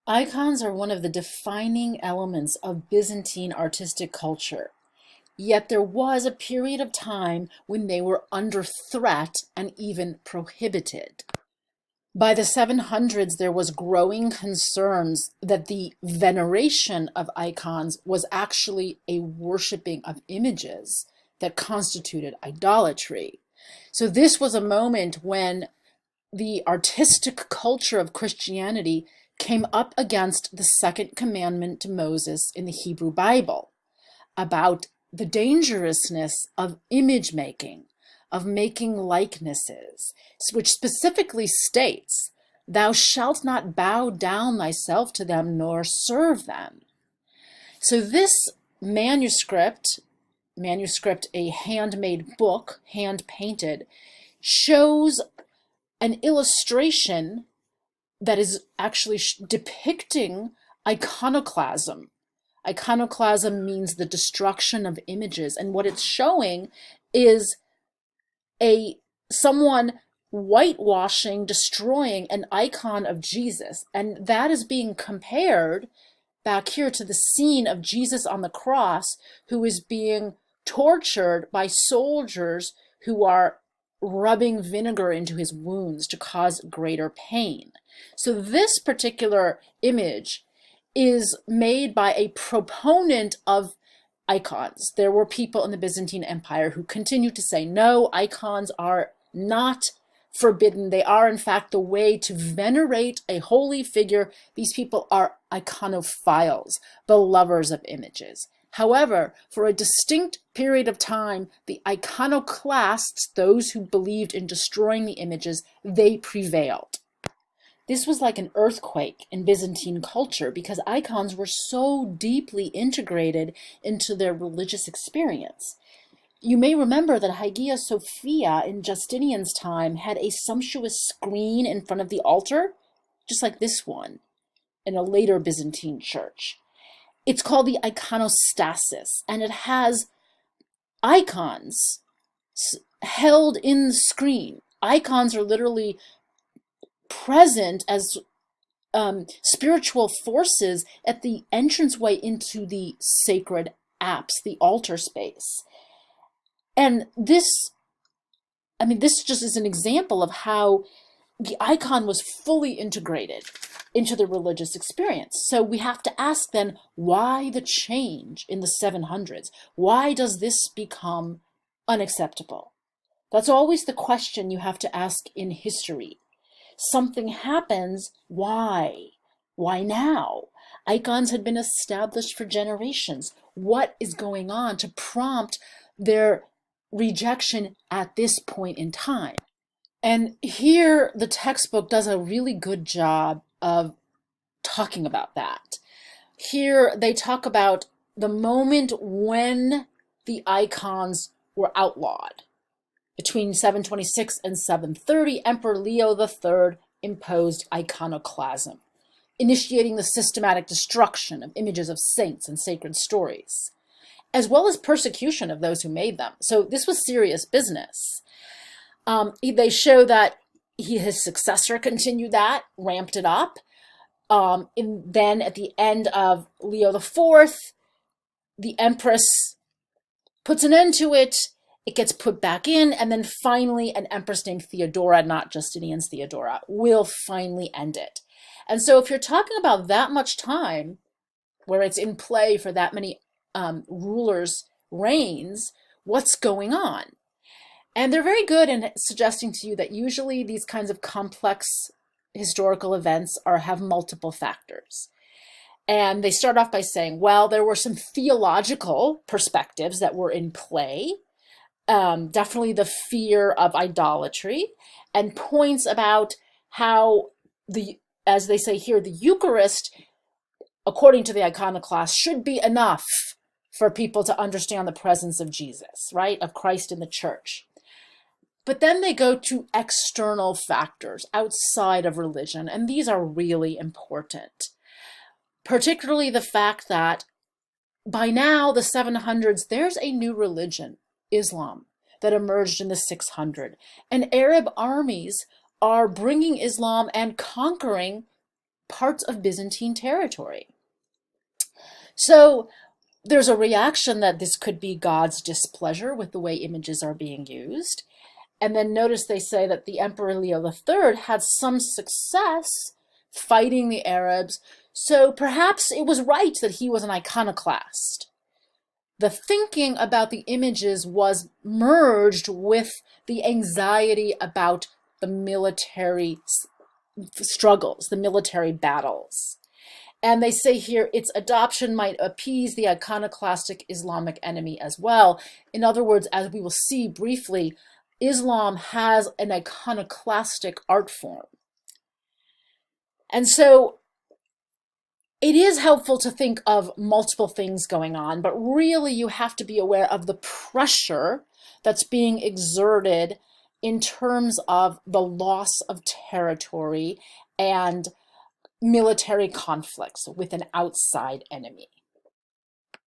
Icons are one of the defining elements of Byzantine artistic culture, yet there was a period of time when they were under threat and even prohibited. By the 700s, there was growing concerns that the veneration of icons was actually a worshiping of images that constituted idolatry. So this was a moment when the artistic culture of Christianity came up against the second commandment to Moses in the Hebrew Bible about the dangerousness of image making, of making likenesses, which specifically states, "Thou shalt not bow down thyself to them nor serve them." So this manuscript, a handmade book, hand painted, shows an illustration that is actually depicting iconoclasm. Iconoclasm means the destruction of images, and what it's showing is someone whitewashing, destroying an icon of Jesus, and that is being compared back here to the scene of Jesus on the cross, who is being tortured by soldiers who are rubbing vinegar into his wounds to cause greater pain. So this particular image is made by a proponent of icons. There were people in the Byzantine Empire who continued to say, no, icons are not forbidden. They are, in fact, the way to venerate a holy figure. These people are iconophiles, the lovers of images. However, for a distinct period of time, the iconoclasts, those who believed in destroying the images, they prevailed. This was like an earthquake in Byzantine culture because icons were so deeply integrated into their religious experience. You may remember that Hagia Sophia in Justinian's time had a sumptuous screen in front of the altar, just like this one in a later Byzantine church. It's called the iconostasis, and it has icons held in the screen. Icons are literally present as spiritual forces at the entranceway into the sacred apse, the altar space. And this just is an example of how the icon was fully integrated into the religious experience. So we have to ask then, why the change in the 700s? Why does this become unacceptable? That's always the question you have to ask in history. Something happens, why? Why now? Icons had been established for generations. What is going on to prompt their rejection at this point in time? And here the textbook does a really good job of talking about that. Here they talk about the moment when the icons were outlawed. Between 726 and 730, Emperor Leo III imposed iconoclasm, initiating the systematic destruction of images of saints and sacred stories, as well as persecution of those who made them. So this was serious business. They show that his successor continued that, ramped it up. Then at the end of Leo IV, the Empress puts an end to it. It gets put back in, and then finally an empress named Theodora, not Justinian's Theodora, will finally end it. And so if you're talking about that much time, where it's in play for that many rulers' reigns, what's going on? And they're very good in suggesting to you that usually these kinds of complex historical events have multiple factors. And they start off by saying, well, there were some theological perspectives that were in play. Definitely the fear of idolatry, and points about how as they say here, the Eucharist, according to the iconoclast, should be enough for people to understand the presence of Jesus, right? Of Christ in the church. But then they go to external factors outside of religion, and these are really important. Particularly the fact that by now, the 700s, there's a new religion, Islam, that emerged in the 600s. And Arab armies are bringing Islam and conquering parts of Byzantine territory. So there's a reaction that this could be God's displeasure with the way images are being used. And then notice they say that the Emperor Leo III had some success fighting the Arabs, so perhaps it was right that he was an iconoclast. The thinking about the images was merged with the anxiety about the military struggles, the military battles. And they say here its adoption might appease the iconoclastic Islamic enemy as well. In other words, as we will see briefly, Islam has an iconoclastic art form. And so it is helpful to think of multiple things going on, but really you have to be aware of the pressure that's being exerted in terms of the loss of territory and military conflicts with an outside enemy.